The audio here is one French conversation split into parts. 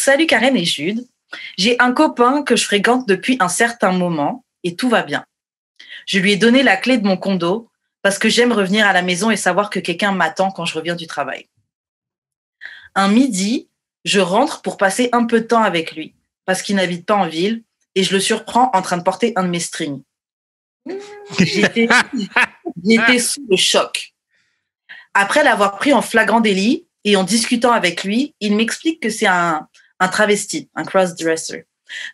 salut Karen et Jude. J'ai un copain que je fréquente depuis un certain moment et tout va bien. Je lui ai donné la clé de mon condo parce que j'aime revenir à la maison et savoir que quelqu'un m'attend quand je reviens du travail. Un midi, je rentre pour passer un peu de temps avec lui parce qu'il n'habite pas en ville et je le surprends en train de porter un de mes strings. J'étais sous le choc. Après l'avoir pris en flagrant délit et en discutant avec lui, il m'explique que c'est un travesti, un cross-dresser.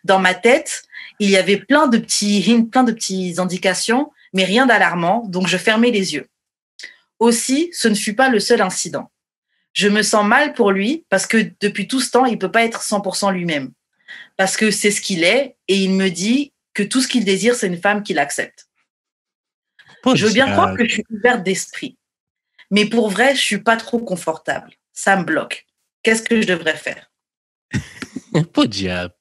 Dans ma tête, il y avait plein de petits hints, plein de petites indications, mais rien d'alarmant, donc je fermais les yeux. Aussi, ce ne fut pas le seul incident. Je me sens mal pour lui parce que depuis tout ce temps, il ne peut pas être 100% lui-même. Parce que c'est ce qu'il est et il me dit que tout ce qu'il désire, c'est une femme qui l'accepte. Je veux bien croire que je suis ouverte d'esprit. Mais pour vrai, je suis pas trop confortable. Ça me bloque. Qu'est-ce que je devrais faire? Pas de diable.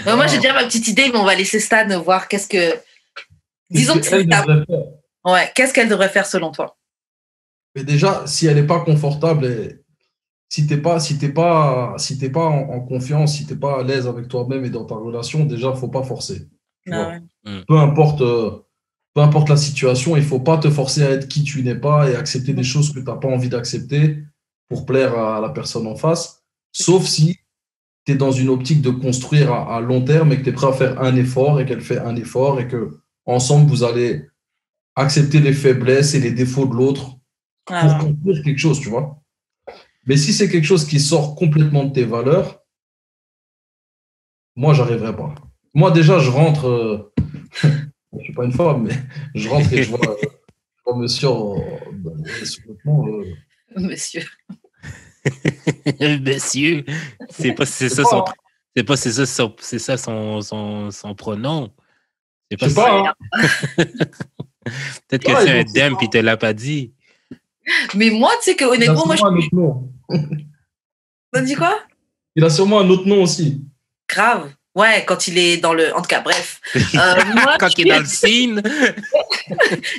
Moi, j'ai déjà ma petite idée, mais on va laisser Stan voir qu'est-ce que... Disons que c'est ça. Ouais, qu'est-ce qu'elle devrait faire selon toi? Mais déjà, si elle n'est pas confortable, si t'es pas en confiance, si t'es pas à l'aise avec toi-même et dans ta relation, déjà, faut pas forcer. Ouais. Peu importe la situation, il faut pas te forcer à être qui tu n'es pas et accepter des choses que tu n'as pas envie d'accepter pour plaire à la personne en face, sauf si tu es dans une optique de construire à long terme et que tu es prêt à faire un effort et qu'elle fait un effort et que ensemble vous allez accepter les faiblesses et les défauts de l'autre pour construire quelque chose, tu vois. Mais si c'est quelque chose qui sort complètement de tes valeurs, moi, j'arriverai pas. Moi, déjà, je rentre, je ne suis pas une femme, mais je rentre et je vois monsieur Monsieur. Monsieur. C'est ça son pronom. Je sais pas. Peut-être que c'est un dem puis il te l'a pas dit. Mais moi, tu sais que honnêtement, moi, T'as dit quoi? Il a sûrement un autre nom aussi. Grave. Ouais, quand il est dans le... En tout cas, bref. Moi, quand il est dans le scene.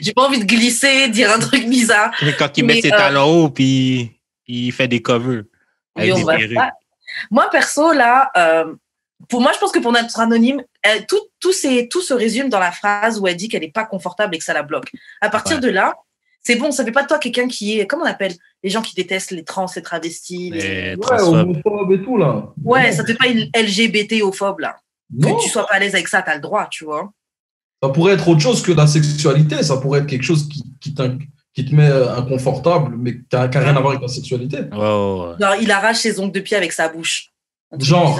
J'ai pas envie de glisser, dire un truc bizarre. Quand il met ses talons hauts puis il fait des covers. Moi, perso, là, pour moi, je pense que pour notre anonyme, tout se résume dans la phrase où elle dit qu'elle n'est pas confortable et que ça la bloque. À partir de là, c'est bon, ça fait pas de toi quelqu'un qui est, comment on appelle les gens qui détestent les trans, les travestis, homophobes et tout, là. Ouais, ça te fait pas une LGBT-ophobe, là. Non. Que tu sois pas à l'aise avec ça, t'as le droit, tu vois. Ça pourrait être autre chose que la sexualité, ça pourrait être quelque chose qui te met inconfortable, mais qui n'a rien à voir avec la sexualité. Oh. Genre, il arrache ses ongles de pied avec sa bouche. Genre.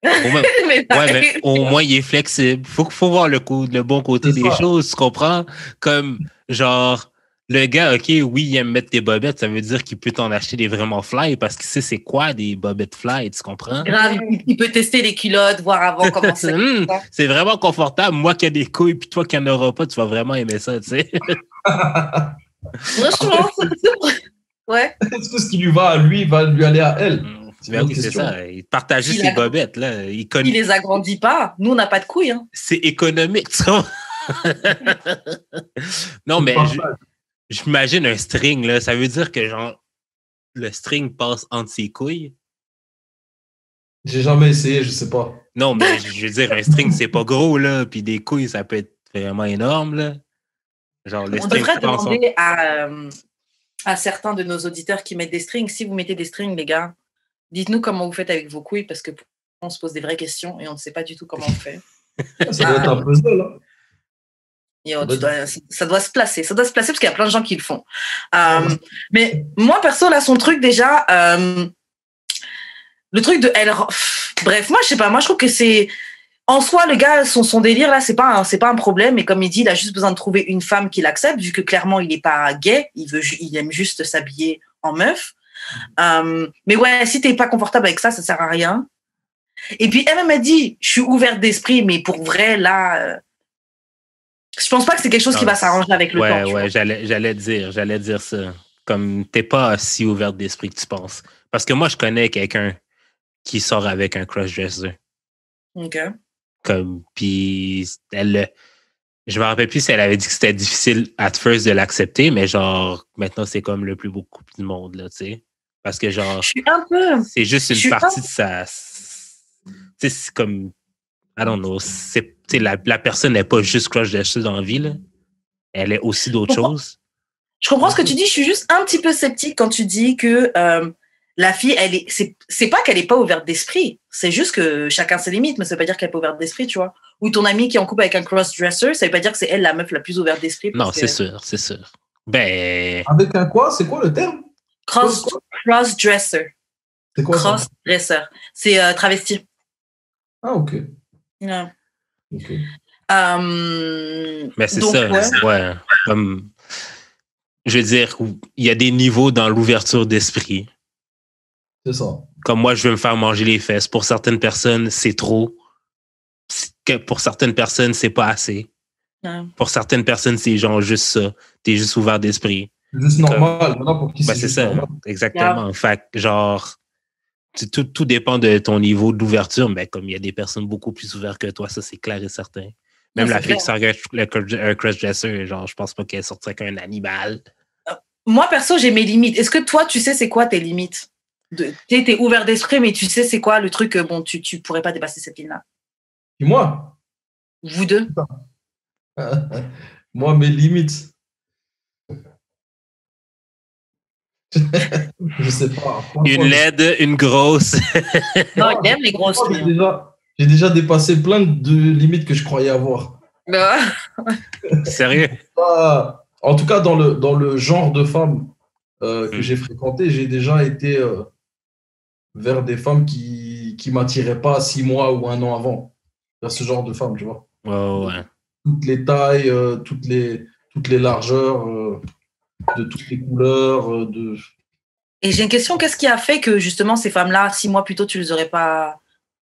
Mais au moins, il est flexible. Faut voir le bon côté des choses, tu comprends? Comme, genre, le gars, OK, oui, il aime mettre des bobettes, ça veut dire qu'il peut t'en acheter des vraiment fly parce qu'il sait c'est quoi des bobettes fly, tu comprends? Grave, il peut tester les culottes, voir avant comment c'est. C'est vraiment confortable. Moi qui ai des couilles, puis toi qui n'en auras pas, tu vas vraiment aimer ça, tu sais. Franchement, ouais. Est-ce que ce qui lui va à lui va lui aller à elle? Ben oui, c'est ça. Il partageait ses bobettes. Là. Il les agrandit pas. Nous, on n'a pas de couilles. Hein. C'est économique, ça. Non, mais j'imagine un string, là. Ça veut dire que genre le string passe entre ses couilles. J'ai jamais essayé, je sais pas. Non, mais je veux dire, un string, c'est pas gros, là. Puis des couilles, ça peut être vraiment énorme, là. Genre, le on string devrait demander à certains de nos auditeurs qui mettent des strings. Si vous mettez des strings, les gars, dites-nous comment vous faites avec vos couilles parce que on se pose des vraies questions et on ne sait pas du tout comment on fait. Ça doit être un puzzle, hein. Ça doit se placer. Ça doit se placer parce qu'il y a plein de gens qui le font. Mais moi, perso, là, son truc, déjà, le truc de elle... Bref, moi, je sais pas. Moi, je trouve que c'est... En soi, le gars, son délire, là, c'est pas un problème. Et comme il dit, il a juste besoin de trouver une femme qui l'accepte, vu que clairement, il n'est pas gay. Il aime juste s'habiller en meuf. Mais ouais, si t'es pas confortable avec ça, ça sert à rien. Et puis elle m'a dit, je suis ouverte d'esprit, mais pour vrai, là, je pense pas que c'est quelque chose qui va s'arranger avec le temps. Ouais, j'allais dire ça. Comme t'es pas si ouverte d'esprit que tu penses. Parce que moi, je connais quelqu'un qui sort avec un cross-dresser. OK. Comme, puis elle Je me rappelle plus si elle avait dit que c'était difficile at first de l'accepter, mais genre, maintenant, c'est comme le plus beau couple du monde, là, tu sais. Parce que genre, Je suis un peu... c'est juste une partie de sa... Tu sais, c'est comme... I don't know. La personne n'est pas juste cross-dresser dans la vie, là. Elle est aussi d'autres choses. Je comprends ce que tu dis. Je suis juste un petit peu sceptique quand tu dis que la fille, c'est pas qu'elle est pas ouverte d'esprit. C'est juste que chacun ses limites, mais ça veut pas dire qu'elle est pas ouverte d'esprit, tu vois. Ou ton amie qui est en couple avec un cross-dresser, ça veut pas dire que c'est elle la meuf la plus ouverte d'esprit. Non, c'est sûr. Ben... Avec un quoi? C'est quoi le terme? Cross-dresser. C'est quoi ça? Cross-dresser. C'est travesti. Ah, ok. Yeah. Ok. Mais c'est donc, ça, ouais. Comme, je veux dire, il y a des niveaux dans l'ouverture d'esprit. C'est ça. Comme moi, je veux me faire manger les fesses. Pour certaines personnes, c'est trop. Pour certaines personnes, c'est pas assez. Ouais. Pour certaines personnes, c'est genre juste ça. T'es juste ouvert d'esprit. C'est juste normal. Voilà pour qui c'est ça, normal. Exactement. Yeah. Fait genre, tout dépend de ton niveau d'ouverture, mais comme il y a des personnes beaucoup plus ouvertes que toi, ça, c'est clair et certain. Même la fille qui sort un cross-dresser, genre, je pense pas qu'elle sortirait qu'un animal. Moi, perso, j'ai mes limites. Est-ce que toi, tu sais c'est quoi tes limites? T'es ouvert d'esprit, mais tu sais c'est quoi le truc, bon, tu pourrais pas dépasser cette ligne-là? Et moi? Vous deux? Moi, mes limites. Je sais pas. Une laide, une grosse. Non, il aime les grosses. J'ai déjà dépassé plein de limites que je croyais avoir. Sérieux? En tout cas, dans le genre de femmes que j'ai fréquenté, j'ai déjà été vers des femmes qui m'attiraient pas 6 mois ou 1 an avant. Vers ce genre de femmes, tu vois. Ouais. Toutes les tailles, toutes les largeurs, de toutes les couleurs. Et j'ai une question, qu'est-ce qui a fait que justement ces femmes-là, 6 mois plus tôt, tu les aurais pas...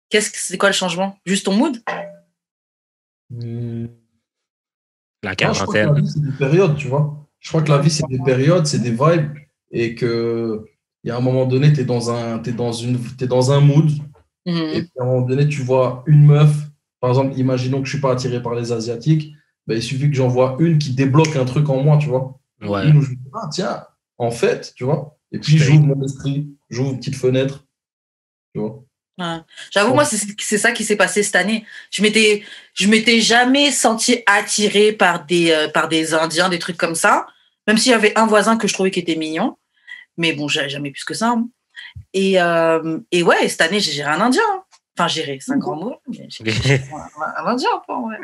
C'est quoi le changement? Juste ton mood? La quarantaine. Je crois que la vie, c'est des périodes, tu vois. Je crois que la vie, c'est des périodes, c'est des vibes. Et qu'il y a un moment donné, t'es dans un mood. Et puis à un moment donné, tu vois une meuf. Par exemple, imaginons que je ne suis pas attiré par les Asiatiques. Ben, il suffit que j'en vois une qui débloque un truc en moi, tu vois. Ouais. Une où je me dis, ah tiens, en fait, tu vois. Et puis j'ouvre mon esprit, j'ouvre une petite fenêtre, tu vois. Ouais. J'avoue, moi, c'est ça qui s'est passé cette année. Je m'étais jamais senti attirée par des Indiens, des trucs comme ça. Même s'il y avait un voisin que je trouvais qui était mignon. Mais bon, jamais plus que ça. Hein. Et ouais, cette année, j'ai géré un Indien. Hein. Enfin, gérer, c'est un grand mot. Mais j'ai un Indien, quoi, ouais.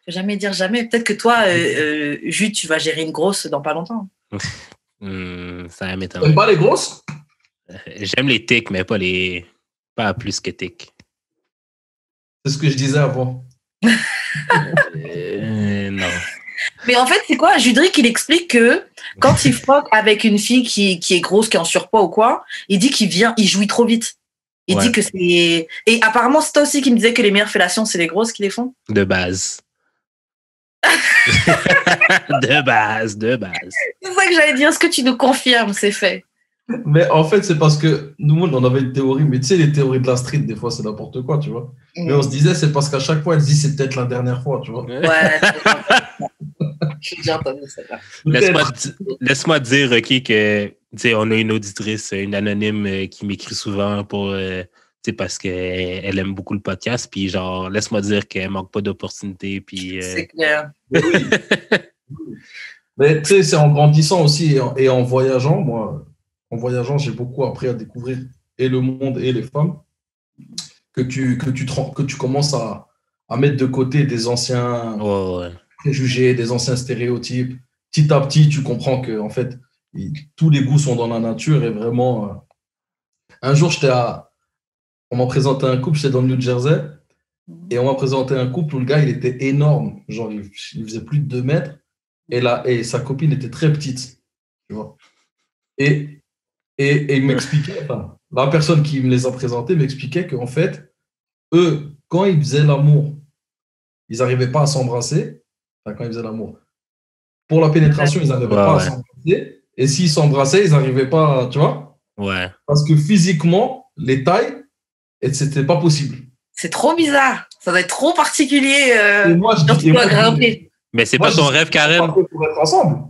Faut jamais dire jamais. Peut-être que toi, Jude, tu vas gérer une grosse dans pas longtemps. Ça m'étonne. T'aimes pas les grosses? J'aime les tics, mais pas plus que tics. C'est ce que je disais avant. Non. Mais en fait, c'est quoi? Judric, il explique que quand il fuck avec une fille qui est grosse, qui est en surpoids ou quoi, il dit il jouit trop vite. Il dit que c'est... Et apparemment, c'est toi aussi qui me disais que les meilleures fellations, c'est les grosses qui les font? De base. de base. C'est ça que j'allais dire. Est-ce que tu nous confirmes, c'est fait? Mais en fait, c'est parce que nous, on avait une théorie, mais tu sais, les théories de la street, des fois, c'est n'importe quoi, tu vois. Mais on se disait, c'est parce qu'à chaque fois, elle se dit, c'est peut-être la dernière fois, tu vois. Ouais. J'ai déjà entendu ça. Laisse-moi dire, OK, que, tu sais, on a une auditrice, une anonyme qui m'écrit souvent parce qu'elle aime beaucoup le podcast, puis genre, laisse-moi dire qu'elle manque pas d'opportunités, puis... C'est clair. Oui. Mais tu sais, c'est en grandissant aussi et en voyageant, moi... En voyageant, j'ai beaucoup appris à découvrir et le monde et les femmes, que tu commences à mettre de côté des anciens préjugés, des anciens stéréotypes. Petit à petit, tu comprends que en fait, tous les goûts sont dans la nature et vraiment. Un jour, on m'a présenté un couple, j'étais dans le New Jersey, et on m'a présenté un couple où le gars, il était énorme, genre il faisait plus de 2 mètres, et sa copine était très petite, tu vois. Et il m'expliquait, enfin, la personne qui me les a présentés m'expliquait qu'en fait, eux, quand ils faisaient l'amour, ils n'arrivaient pas à s'embrasser. Enfin, quand ils faisaient l'amour. Pour la pénétration, ils n'arrivaient pas à s'embrasser. Et s'ils s'embrassaient, ils n'arrivaient pas, tu vois. Ouais. Parce que physiquement, les tailles, c'était pas possible. C'est trop bizarre. Ça doit être trop particulier. Et moi, je dis, grimper. Mais c'est pas ton rêve, Karen? Pour être ensemble.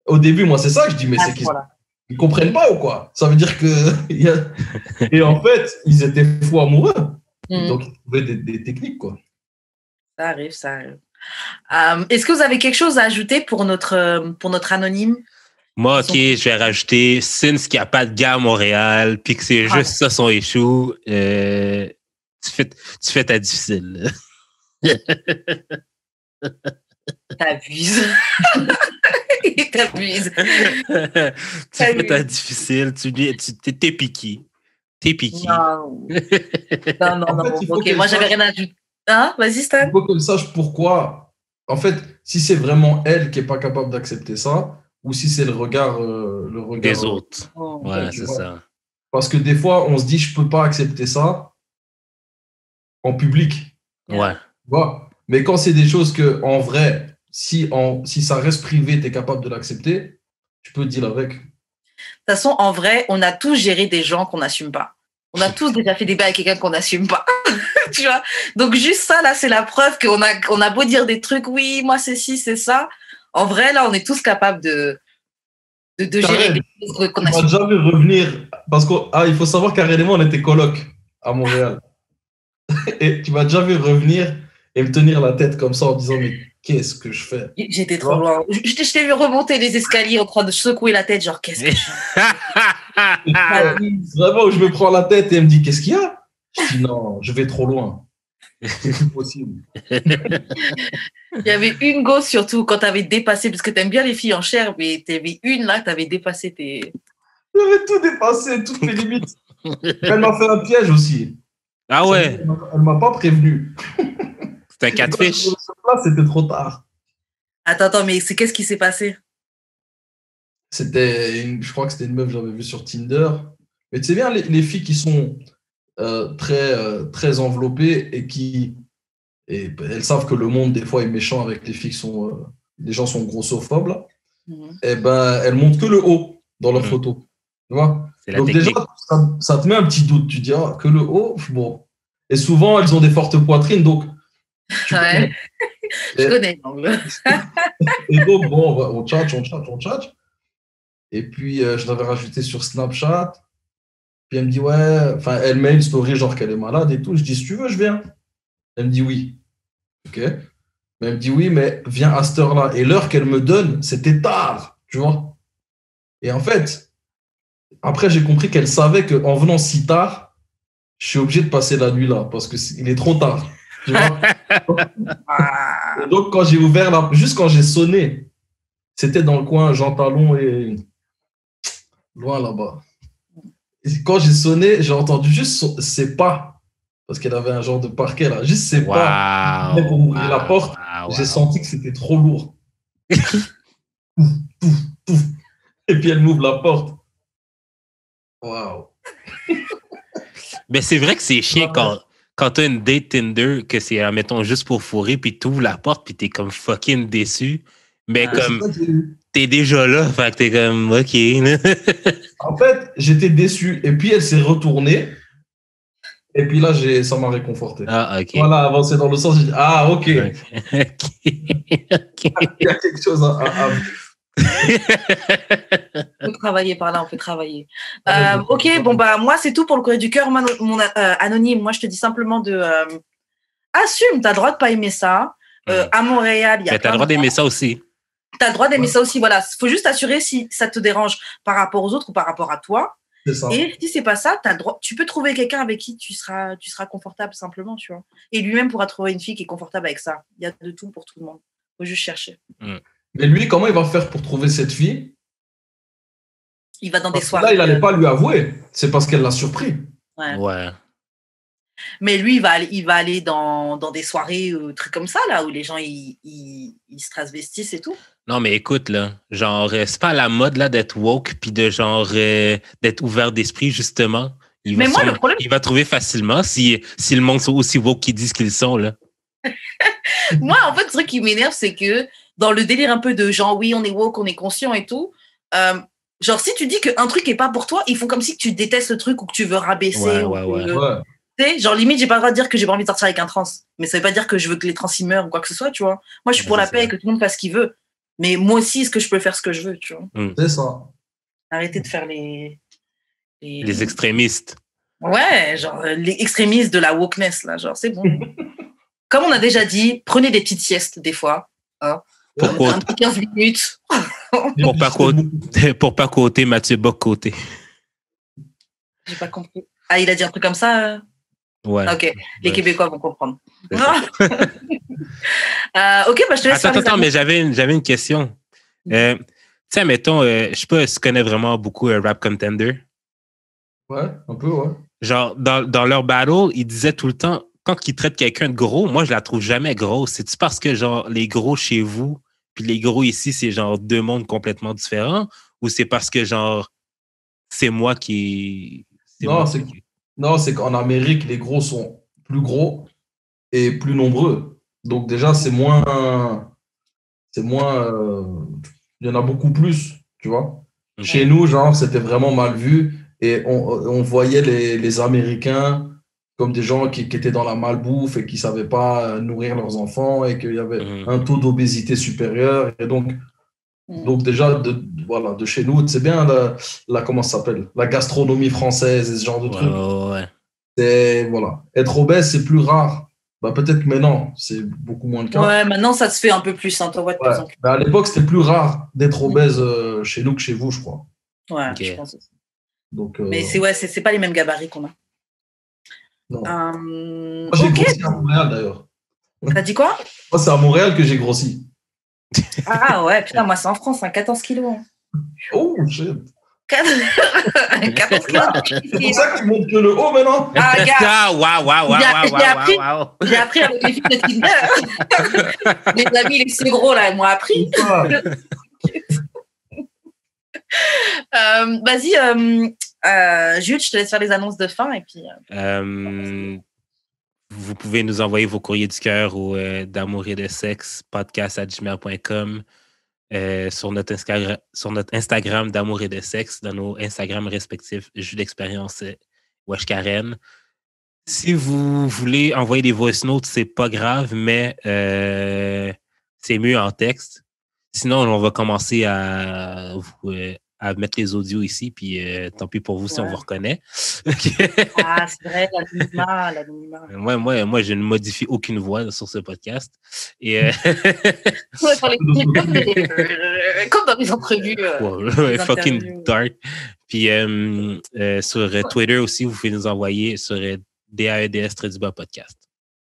Au début, moi, c'est ça que je dis, mais c'est qu'ils ne comprennent pas ou quoi? Ça veut dire que. Et en fait, ils étaient fous amoureux. Donc, ils trouvaient des techniques, quoi. Ça arrive. Est-ce que vous avez quelque chose à ajouter pour notre anonyme? Moi, OK, je vais rajouter, since qu'il n'y a pas de gars à Montréal, puis que c'est juste ça son échoue, tu fais ta difficile. T'abuses. T'abuses. Tu fais ta difficile, t'es piqué. T'es piqué. Non. Ok, moi, j'avais rien à ajouter. Hein? Vas-y, Stan. Il faut qu'elle sache pourquoi. En fait, si c'est vraiment elle qui n'est pas capable d'accepter ça, ou si c'est le regard des autres. Ouais, c'est ça. Parce que des fois, on se dit, je peux pas accepter ça en public. Ouais. Tu vois? Mais quand c'est des choses que, en vrai, si ça reste privé, tu es capable de l'accepter, tu peux deal avec. De toute façon, en vrai, on a tous géré des gens qu'on n'assume pas. On a tous déjà fait des bails avec quelqu'un qu'on n'assume pas. Tu vois? Donc, juste ça, là, c'est la preuve qu'on a beau dire des trucs, oui, moi, c'est ci, c'est ça. En vrai, là, on est tous capables de gérer des choses qu'on assume. On va jamais revenir, parce qu'il faut savoir carrément, on était coloc à Montréal. Et tu vas jamais revenir et me tenir la tête comme ça en disant, mais qu'est-ce que je fais? J'étais trop loin. Je t'ai vu remonter les escaliers en train de secouer la tête, genre, qu'est-ce que je fais? Vraiment, où je me prends la tête et elle me dit, qu'est-ce qu'il y a? Je dis, non, je vais trop loin. C'est plus possible. Il y avait une gosse surtout quand tu avais dépassé, parce que tu aimes bien les filles en chair, mais tu avais une là, tu avais dépassé tes. J'avais tout dépassé, toutes mes limites. Elle m'a fait un piège aussi. Ah ouais? Elle m'a pas prévenu. C'était un catfish. C'était trop tard. Attends, mais qu'est-ce qui s'est passé? Je crois que c'était une meuf que j'avais vue sur Tinder. Mais tu sais bien, les filles qui sont très enveloppées et elles savent que le monde, des fois, est méchant avec les filles les gens sont grossophobes, là. Et ben, elles montrent que le haut dans leurs photos. Tu vois? Donc, technique. Déjà, ça te met un petit doute. Tu dis, que le haut, bon. Et souvent, elles ont des fortes poitrines, donc. Ouais. Je connais l'angle. Et donc, bon, on chat. Et puis, je l'avais rajouté sur Snapchat. Puis elle me dit, ouais, enfin, elle met une story genre qu'elle est malade et tout. Je dis, si tu veux, je viens. Elle me dit oui. OK. Mais elle me dit oui, mais viens à cette heure-là. Et l'heure qu'elle me donne, c'était tard, tu vois. Et en fait, après, j'ai compris qu'elle savait qu'en venant si tard, je suis obligé de passer la nuit là parce qu'il est trop tard. Tu vois. Et donc, quand j'ai ouvert juste quand j'ai sonné, c'était dans le coin Jean Talon et loin là-bas. Et quand j'ai sonné, j'ai entendu juste ses pas, parce qu'elle avait un genre de parquet là, juste ses pas. Pour ouvrir la porte, j'ai senti que c'était trop lourd. Pouf. Et puis elle m'ouvre la porte. Waouh. Mais c'est vrai que c'est chiant quand tu as une date Tinder, que c'est, mettons, juste pour fourrer, puis tu ouvres la porte, puis tu es comme fucking déçu. Mais comme t'es déjà là, fait que t'es comme OK. En fait, j'étais déçu. Et puis elle s'est retournée. Et puis là, ça m'a réconforté. Ah, OK. Voilà, avancer dans le sens, j'ai dit, OK. Il y a quelque chose à on peut travailler par là, on peut travailler. OK, bon, moi, c'est tout pour le courrier du cœur. Mon anonyme, moi, je te dis simplement assume, t'as le droit de pas aimer ça. À Montréal, il y a. Mais t'as le droit d'aimer ça aussi. T'as le droit d'aimer ça aussi, voilà. Faut juste assurer si ça te dérange par rapport aux autres ou par rapport à toi. C'est ça. Et si c'est pas ça, t'as le droit. Tu peux trouver quelqu'un avec qui tu seras confortable simplement, tu vois. Et lui-même pourra trouver une fille qui est confortable avec ça. Il y a de tout pour tout le monde. Faut juste chercher. Mais lui, comment il va faire pour trouver cette fille? Il va dans des soirées. Là, il n'allait pas lui avouer. C'est parce qu'elle l'a surpris. Ouais. Mais lui, il va aller dans des soirées, trucs comme ça, là, où les gens, ils se transvestissent et tout. Non, mais écoute, là, genre, c'est pas à la mode, là, d'être woke, puis de, genre, d'être ouvert d'esprit, justement. Il va trouver facilement si le monde sont aussi woke qu'ils disent qu'ils sont, là. Moi, en fait, le truc qui m'énerve, c'est que dans le délire un peu de genre, oui, on est woke, on est conscient et tout, genre, si tu dis qu'un truc est pas pour toi, ils font comme si tu détestes le truc ou que tu veux rabaisser. Ouais. Tu sais, genre, limite, j'ai pas le droit de dire que j'ai pas envie de sortir avec un trans. Mais ça veut pas dire que je veux que les trans y meurent ou quoi que ce soit, tu vois. Moi, je suis pour la paix et que tout le monde fasse ce qu'il veut. Mais moi aussi, est-ce que je peux faire ce que je veux, tu vois. C'est ça. Arrêtez de faire les extrémistes. Ouais, genre, les extrémistes de la wokeness, là. Genre, c'est bon. Comme on a déjà dit, prenez des petites siestes, des fois. Hein. Pourquoi? Un petit 15 minutes. Pour pas côté Mathieu Bock côté. J'ai pas compris. Ah, il a dit un truc comme ça? Ouais. Ok, les Québécois vont comprendre. Ok, je te laisse. Attends, mais j'avais une question. Tu sais, mettons, je sais pas si tu connais vraiment beaucoup Rap Contender. Ouais, un peu, ouais. Genre, dans leur battle, ils disaient tout le temps, quand ils traitent quelqu'un de gros, moi, je la trouve jamais grosse. C'est-tu parce que, genre, les gros chez vous, puis les gros ici, c'est genre deux mondes complètement différents, ou c'est parce que, genre, c'est moi qui... Non, c'est qu'en Amérique, les gros sont plus gros et plus nombreux. Donc déjà, c'est moins... Il y en a beaucoup plus, tu vois. Okay. Chez nous, genre, c'était vraiment mal vu et on voyait les Américains comme des gens qui étaient dans la malbouffe et qui ne savaient pas nourrir leurs enfants et qu'il y avait un taux d'obésité supérieur. Et donc déjà, de chez nous, c'est bien comment ça s'appelle, la gastronomie française et ce genre de trucs. Ouais. C'est, voilà. Être obèse, c'est plus rare. Bah, peut-être que maintenant, c'est beaucoup moins le cas. Ouais, maintenant, ça se fait un peu plus. Hein, de plus en plus. Bah, à l'époque, c'était plus rare d'être obèse chez nous que chez vous, je crois. Ouais, je pense aussi. Donc, mais c'est pas les mêmes gabarits qu'on a. Non. Moi, j'ai grossi à Montréal, d'ailleurs. T'as dit quoi? Moi, c'est à Montréal que j'ai grossi. Ah ouais, putain, moi, c'est en France, 14 kilos. Oh, shit. 14 kilos. C'est pour ça que tu montres que le haut maintenant. Ah, gars. Waouh. J'ai appris avec les filles de Tinder. Mes amis, les plus gros, là, ils m'ont appris. Vas-y, Jude, je te laisse faire les annonces de fin. Et puis, vous pouvez nous envoyer vos courriers du cœur au d'amour et de sexe podcast@gmail.com. Sur notre Instagram d'amour et de sexe, dans nos Instagrams respectifs, Jus d'expérience Wesh Karen. Si vous voulez envoyer des voice notes, c'est pas grave, mais c'est mieux en texte. Sinon, on va commencer à mettre les audios ici, puis tant pis pour vous si on vous reconnaît. Ah, c'est vrai, l'anonymat. Moi, je ne modifie aucune voix sur ce podcast. Et comme dans les entrevues. Fucking dark. Puis sur Twitter aussi, vous pouvez nous envoyer sur DAEDS-podcast.